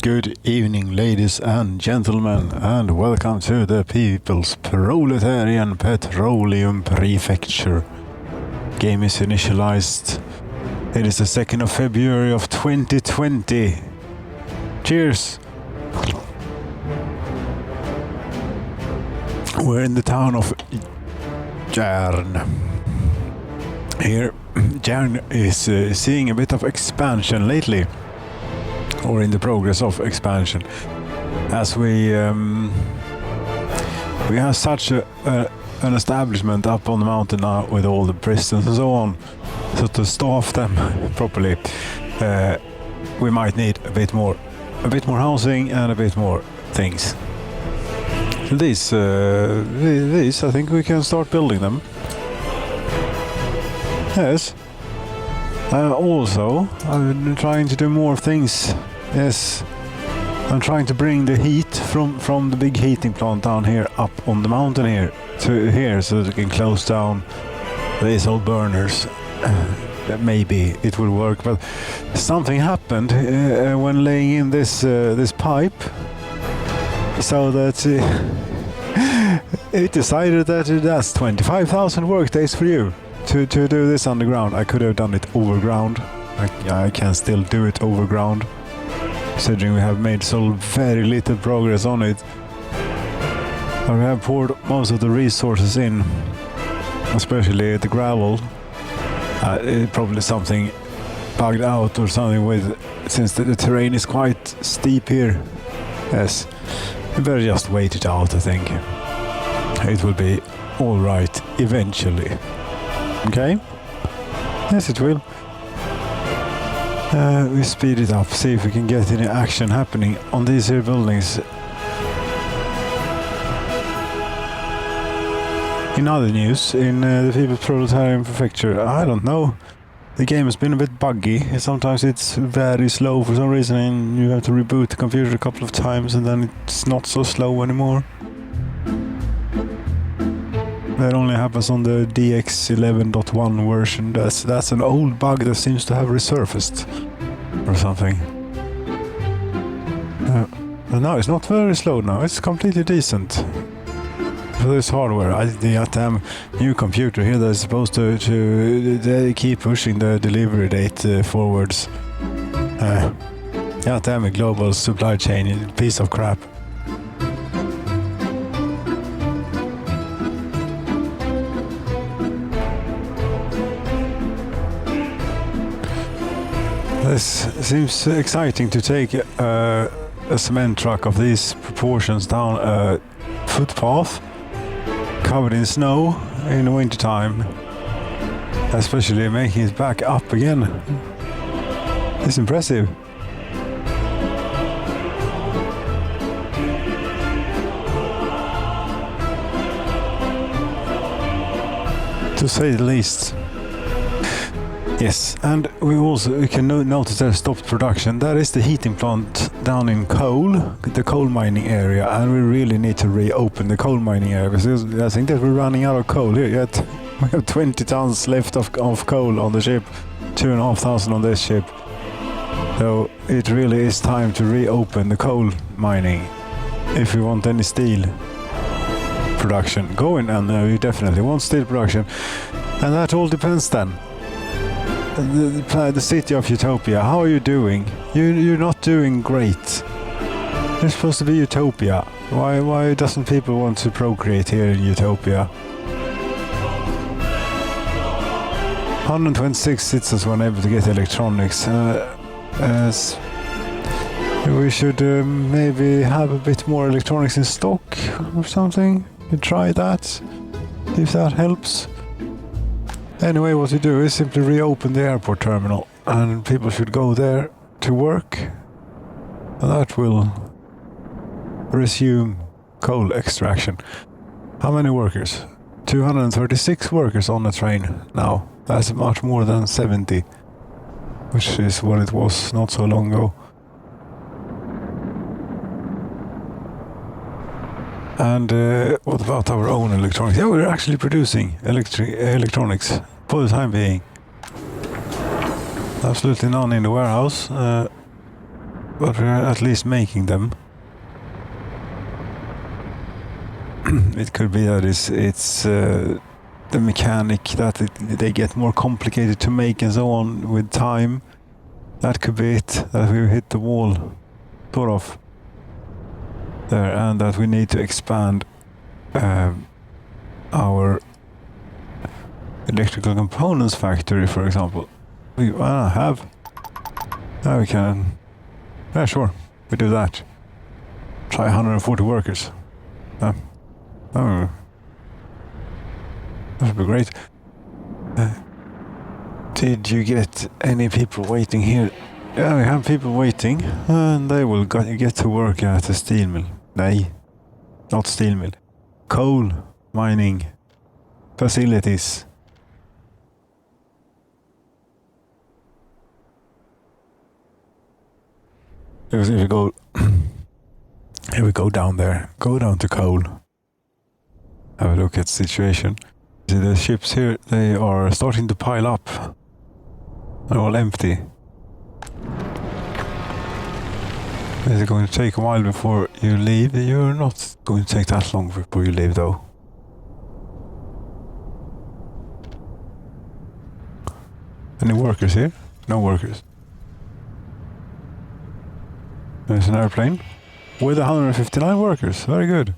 Good evening, ladies and gentlemen, and welcome to the People's Proletarian Petroleum Prefecture. Game is initialized. It is the 2nd of February of 2020. Cheers! We're in the town of Järn. Here, Järn is seeing a bit of expansion lately. Or in the progress of expansion, as we have such an establishment up on the mountain now with all the prisons and so on. So to staff them properly, we might need a bit more housing and a bit more things. These I think we can start building them. Yes. Also, I've been trying to do more things. Yes, I'm trying to bring the heat from the big heating plant down here up on the mountain here to here, so that we can close down these old burners. Maybe it will work, but something happened when laying in this pipe, so that it decided that that's 25,000 work days for you. To do this underground. I could have done it overground. I can still do it overground, considering we have made so very little progress on it. But we have poured most of the resources in, especially the gravel. Probably something bugged out or something with, since the terrain is quite steep here. Yes, we better just wait it out. I think it will be all right eventually. Okay? Yes, it will. We speed it up, see if we can get any action happening on these here buildings. In other news, in the People's Proletarian Prefecture, I don't know. The game has been a bit buggy. Sometimes it's very slow for some reason, and you have to reboot the computer a couple of times, and then it's not so slow anymore. That only happens on the DX11.1 version. That's an old bug that seems to have resurfaced or something. But no, it's not very slow now. It's completely decent for this hardware. The damn new computer here that's supposed to they keep pushing the delivery date forwards. Damn a global supply chain piece of crap. This seems exciting to take a cement truck of these proportions down a footpath covered in snow in the winter time, especially making it back up again. It's impressive. To say the least. Yes, and we can notice that stopped production. That is the heating plant down in the coal mining area, and we really need to reopen the coal mining area, because I think that we're running out of coal here yet. We have 20 tons left of coal on the ship, 2,500 on this ship. So it really is time to reopen the coal mining if we want any steel production going, and we definitely want steel production, and that all depends then. The city of Utopia, how are you doing? You're not doing great. You're supposed to be Utopia. Why doesn't people want to procreate here in Utopia? 126 citizens were able to get electronics. We should maybe have a bit more electronics in stock or something. You try that, see if that helps. Anyway, what you do is simply reopen the airport terminal, and people should go there to work. And that will resume coal extraction. How many workers? 236 workers on the train now. That's much more than 70, which is what it was not so long ago. And what about our own electronics? Yeah, we're actually producing electronics for the time being. Absolutely none in the warehouse. but we're at least making them. It could be that it's the mechanic that they get more complicated to make and so on with time. That could be it, that we hit the wall, sort of, there, and that we need to expand our electrical components factory, for example. We have. Now we can. Yeah, sure, we do that. Try 140 workers. Oh, that would be great. Did you get any people waiting here? Yeah, we have people waiting, and they will get to work at a steel mill. No, not steel mill. Coal mining facilities. Because if we go down there, go down to coal. Have a look at the situation. See the ships here, they are starting to pile up. They're all empty. Is it going to take a while before you leave? You're not going to take that long before you leave, though. Any workers here? No workers. There's an airplane with 159 workers. Very good.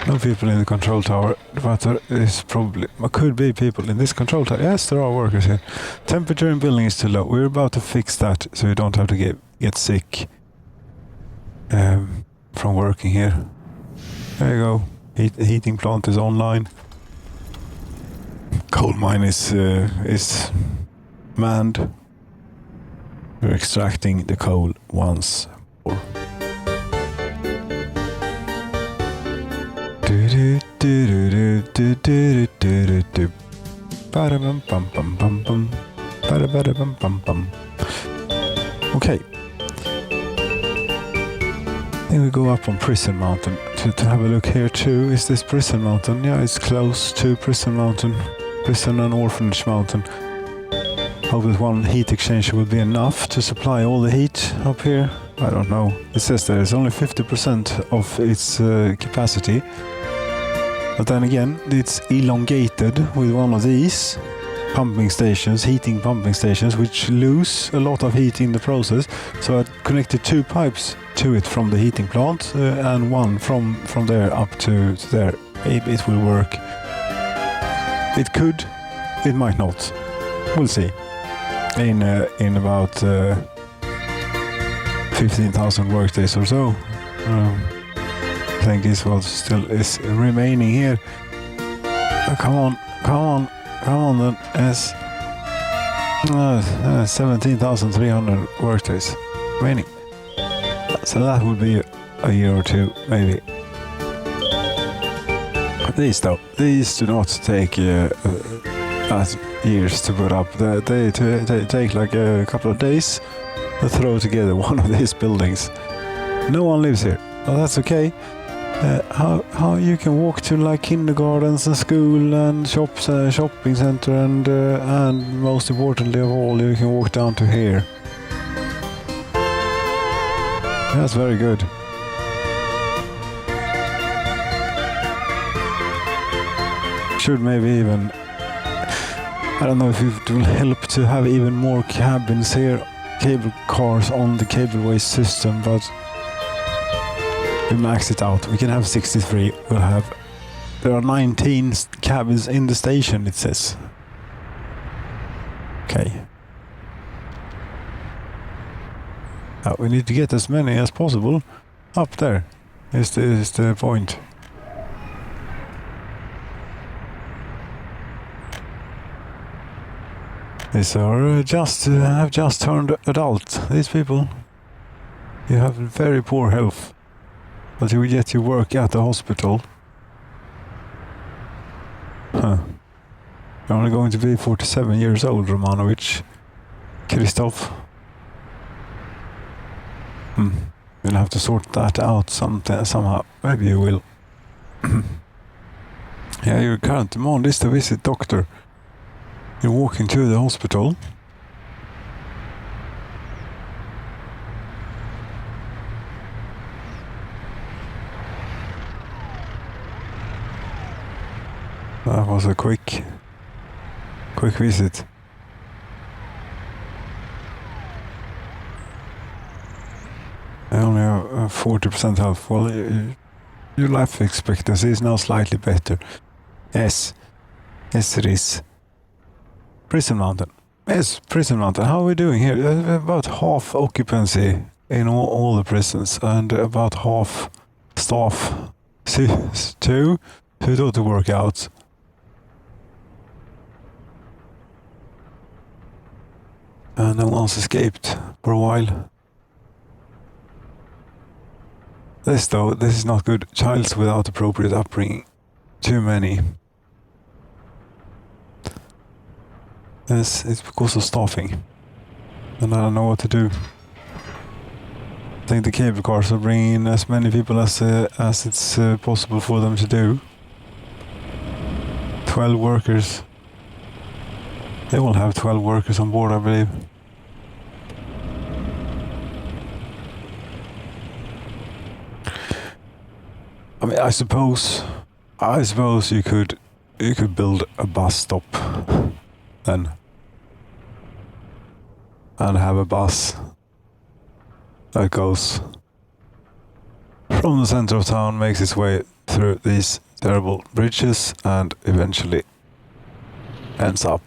No people in the control tower, but there is probably, could be people in this control tower. Yes, there are workers here. Temperature in building is too low. We're about to fix that so you don't have to get sick from working here. There you go. Heating plant is online. Coal mine is manned. We're extracting the coal once more. Okay. Then we go up on Prison Mountain to have a look here too. Is this Prison Mountain? Yeah, it's close to Prison Mountain. Prison and Orphanage Mountain. Hope that one heat exchanger will be enough to supply all the heat up here. I don't know. It says there is only 50% of its capacity. But then again, it's elongated with one of these pumping stations, heating pumping stations, which lose a lot of heat in the process. So I connected 2 pipes to it from the heating plant and one from there up to there. Maybe it will work. It could, it might not. We'll see. In about 15,000 workdays or so. I think this was still is remaining here. Come on then. Yes. 17,300 workdays remaining. So that would be a year or two, maybe. These though, these do not take years to put up. They take like a couple of days to throw together one of these buildings. No one lives here. Well, that's okay. How you can walk to like kindergartens and school and shops, shopping center, and most importantly of all, you can walk down to here. That's very good. Should maybe even, I don't know if it will help to have even more cabins here, cable cars on the cableway system, but we max it out. We can have 63. There are 19 cabins in the station, it says. Okay. We need to get as many as possible up there. Is the point. These are have just turned adult. These people. You have very poor health. But you get your work at the hospital. Huh. You're only going to be 47 years old, Romanovic. Christoph. You'll have to sort that out somehow. Maybe you will. Yeah, your current demand is to visit doctor. You're walking to the hospital. That was a quick visit. I only have 40% health. Well, your life expectancy is now slightly better. Yes, it is. Prison Mountain. Yes, Prison Mountain. How are we doing here? About half occupancy in all the prisons and about half staff. See, two thought to work out. And no one's escaped for a while. This is not good. Childs without appropriate upbringing. Too many. Yes, it's because of staffing. And I don't know what to do. I think the cable cars are bringing in as many people as it's possible for them to do. 12 workers. They will have 12 workers on board, I believe. I mean, I suppose you could build a bus stop then, and have a bus that goes from the center of town, makes its way through these terrible bridges, and eventually ends up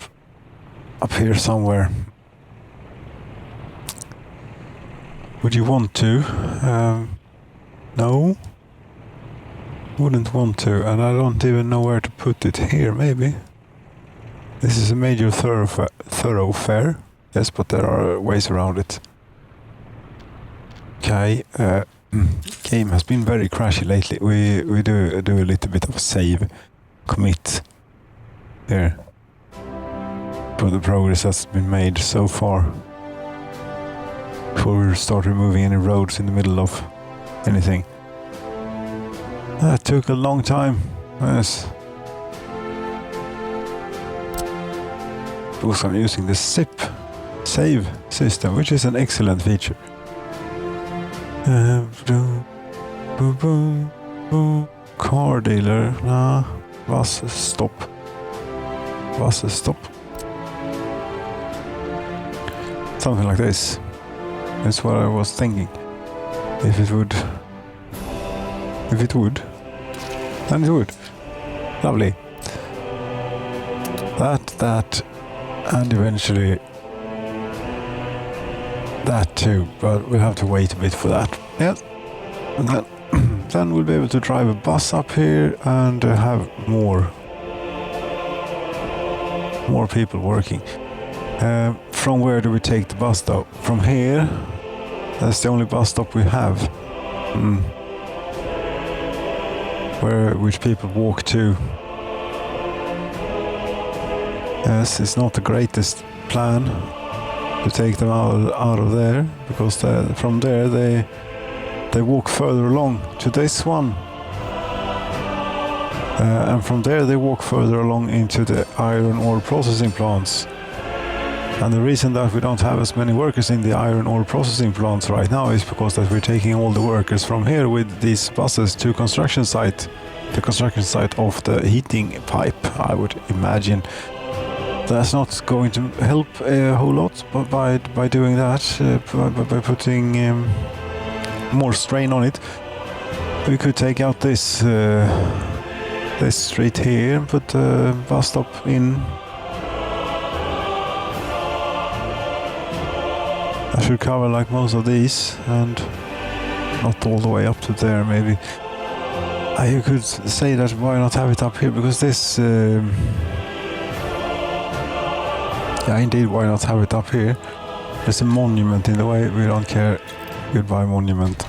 here somewhere. Would you want to? No. Wouldn't want to, and I don't even know where to put it. Here, maybe. This is a major thoroughfare. Yes, but there are ways around it. Okay, game has been very crashy lately. We do a little bit of save, commit here for the progress that's been made so far. Before we start removing any roads in the middle of anything. That took a long time, yes. Because I'm using the save system, which is an excellent feature. Car dealer, nah. Bus stop. Something like this. That's what I was thinking. If it would, then it would. Lovely. That, and eventually that too, but we'll have to wait a bit for that. Yeah. And then we'll be able to drive a bus up here and have more people working. From where do we take the bus though? From here? That's the only bus stop we have. Which people walk to. Yes, it's not the greatest plan to take them out of there, because from there they walk further along to this one, and from there they walk further along into the iron ore processing plants. And the reason that we don't have as many workers in the iron ore processing plants right now is because that we're taking all the workers from here with these buses to the construction site of the heating pipe, I would imagine. That's not going to help a whole lot, but by doing that, by putting more strain on it, we could take out this street here and put a bus stop in. I should cover like most of these, and not all the way up to there maybe. You could say that why not have it up here, because this... yeah, indeed, why not have it up here? There's a monument in the way, we don't care. Goodbye, monument.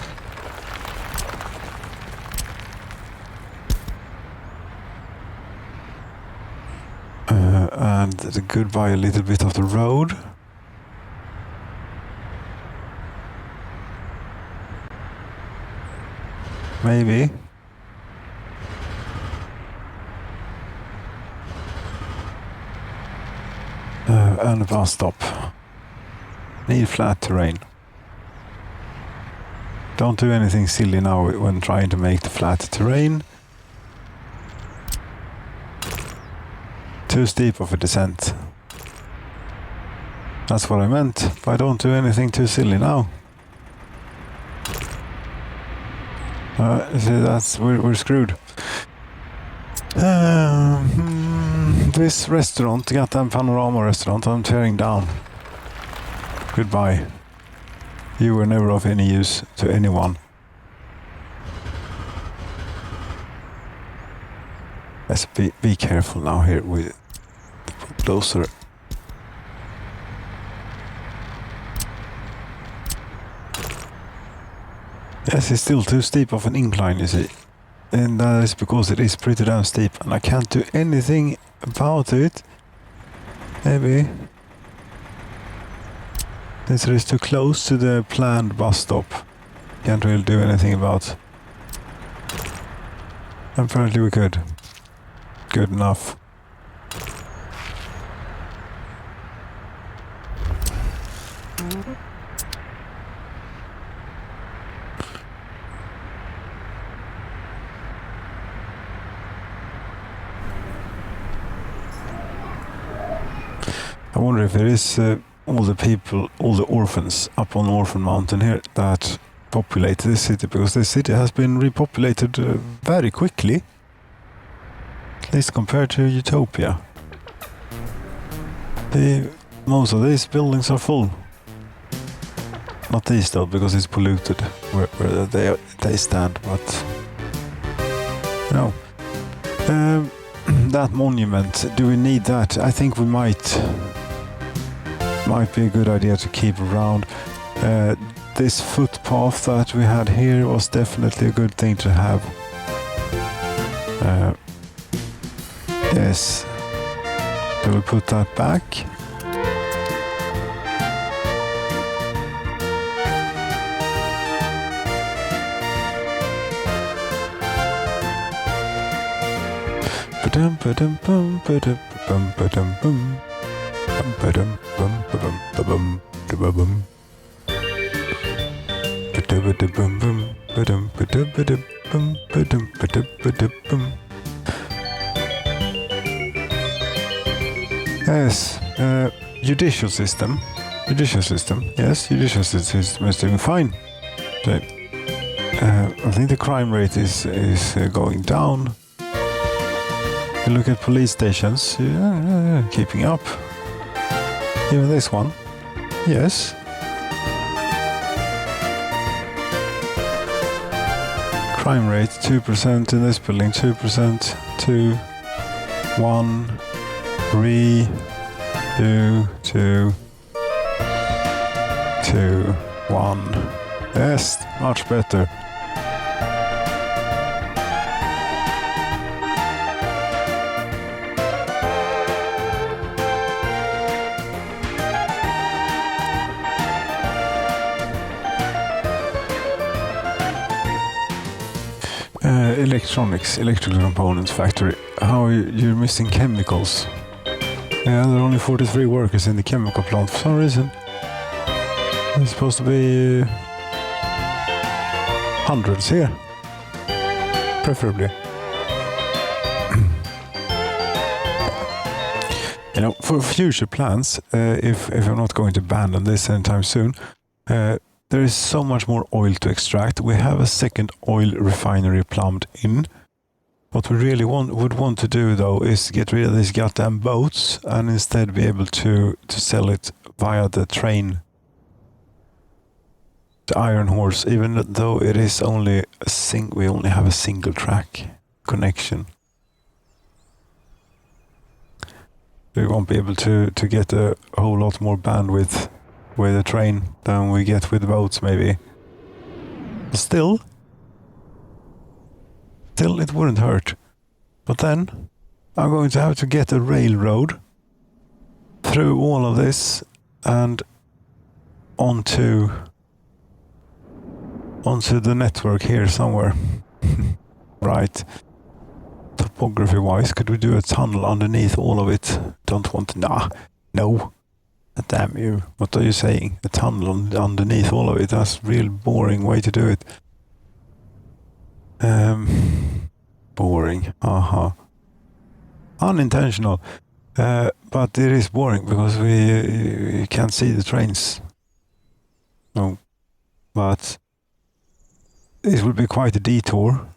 And goodbye a little bit of the road. Maybe. And a bus stop. Need flat terrain. Don't do anything silly now when trying to make the flat terrain too steep of a descent. That's what I meant, but don't do anything too silly now. See, we're screwed. This restaurant, goddamn Panorama restaurant, I'm tearing down. Goodbye. You were never of any use to anyone. Let's be careful now here with closer. Yes, it's still too steep of an incline, you see. And that is because it is pretty damn steep and I can't do anything about it. Maybe. Since it is too close to the planned bus stop. Can't really do anything about. Apparently we could. Good enough. I wonder if it is all the people, all the orphans up on Orphan Mountain here that populate this city, because this city has been repopulated very quickly. At least compared to Utopia. Most of these buildings are full. Not these though, because it's polluted where they stand, but no. That monument, do we need that? I think we might be a good idea to keep around. This footpath that we had here was definitely a good thing to have. Yes. Do we put that back? Ba-dum ba-dum bum ba-dum bum ba-dum bum ba-dum bum ba-bum ba-bum ba-bum ba-dum ba-dum bum ba-dum ba-dum ba-dum bum ba-dum ba-dum ba-dum bum. Yes, judicial system. Yes, judicial system is doing fine. So, I think the crime rate is going down. You look at police stations, keeping up. Even this one, yes. Crime rate 2% in this building, 2%, 2, 1, 3, 2, 2, 2, 1. Yes, much better. Electrical components factory. How you're missing chemicals? Yeah, there are only 43 workers in the chemical plant for some reason. There's supposed to be hundreds here, preferably. You know, for future plans, if I'm not going to abandon this anytime soon, there is so much more oil to extract. We have a second oil refinery plumbed in. What we really would want to do though is get rid of these goddamn boats and instead be able to sell it via the train. The Iron Horse, even though it is only we only have a single track connection. We won't be able to get a whole lot more bandwidth with a train than we get with boats, maybe. Still, it wouldn't hurt. But then, I'm going to have to get a railroad through all of this and onto the network here somewhere. Right. Topography-wise, could we do a tunnel underneath all of it? Don't want to... No. Damn you. What are you saying? A tunnel underneath all of it. That's a real boring way to do it. Boring. Unintentional. But it is boring because we can't see the trains. No. But it will be quite a detour.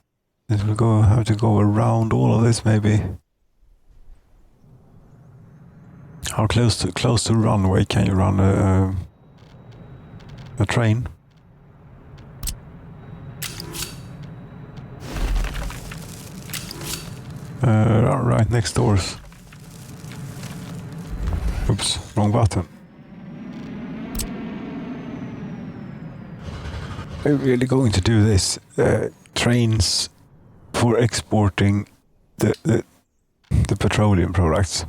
It will have to go around all of this maybe. How close to runway can you run a train? Right next doors. Oops, wrong button. We're really going to do this. Trains for exporting the petroleum products.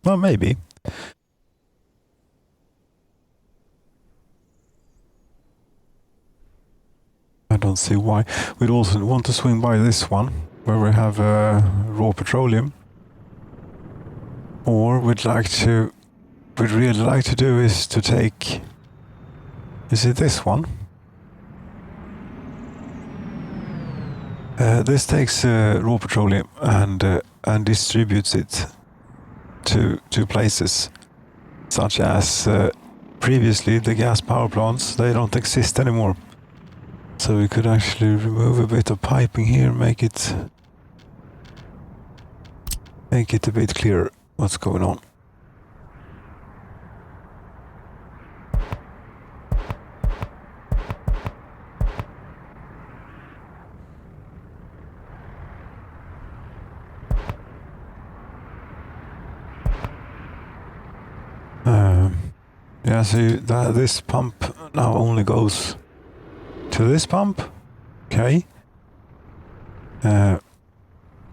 Well, maybe. I don't see why. We'd also want to swing by this one, where we have raw petroleum. Or we'd really like to do is to take... Is it this one? This takes raw petroleum and distributes it to places such as previously the gas power plants. They don't exist anymore, so we could actually remove a bit of piping here, make it a bit clearer what's going on. Yeah, so this pump now only goes to this pump, okay,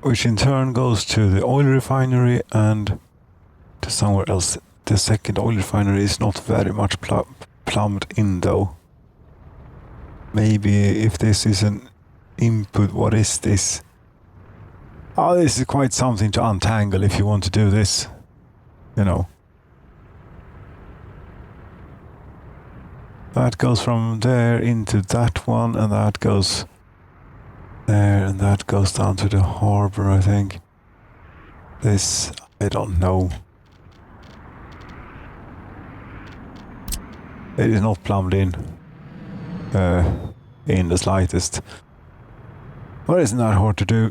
which in turn goes to the oil refinery and to somewhere else. The second oil refinery is not very much plumbed in though. Maybe if this is an input, what is this? Oh, this is quite something to untangle if you want to do this, you know. That goes from there into that one, and that goes there, and that goes down to the harbor, I think. This, I don't know. It is not plumbed in the slightest. But it's not hard to do.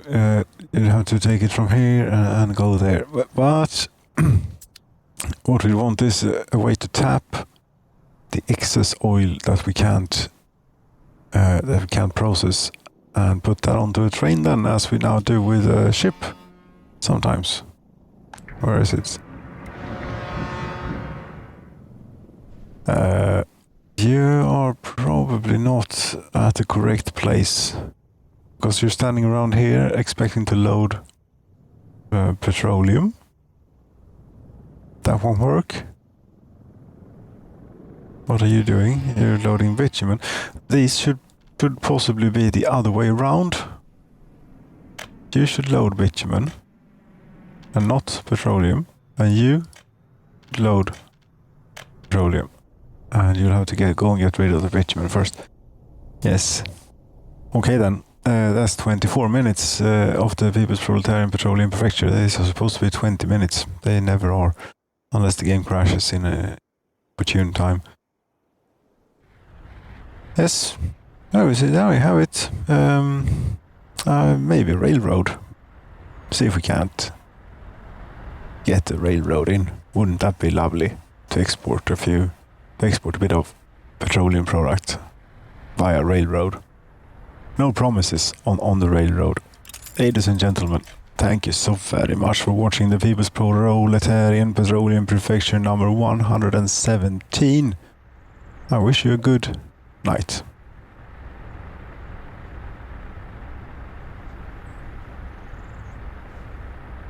You have to take it from here and go there. But what we want is a way to tap the excess oil that we can't process and put that onto a train then, as we now do with a ship sometimes. Where is it? You are probably not at the correct place, because you're standing around here expecting to load petroleum. That won't work. What are you doing? You're loading bitumen. These should possibly be the other way around. You should load bitumen and not petroleum, and you load petroleum, and you'll have to go and get rid of the bitumen first. Yes. Okay then. That's 24 minutes of the People's Proletarian Petroleum Prefecture. These are supposed to be 20 minutes. They never are, unless the game crashes in a opportune time. Yes. Oh, now we have it. Maybe a railroad. See if we can't get a railroad in. Wouldn't that be lovely to export a bit of petroleum product via railroad? No promises on the railroad. Ladies and gentlemen, thank you so very much for watching the People's Proletarian Petroleum Prefecture number 117. I wish you a good night.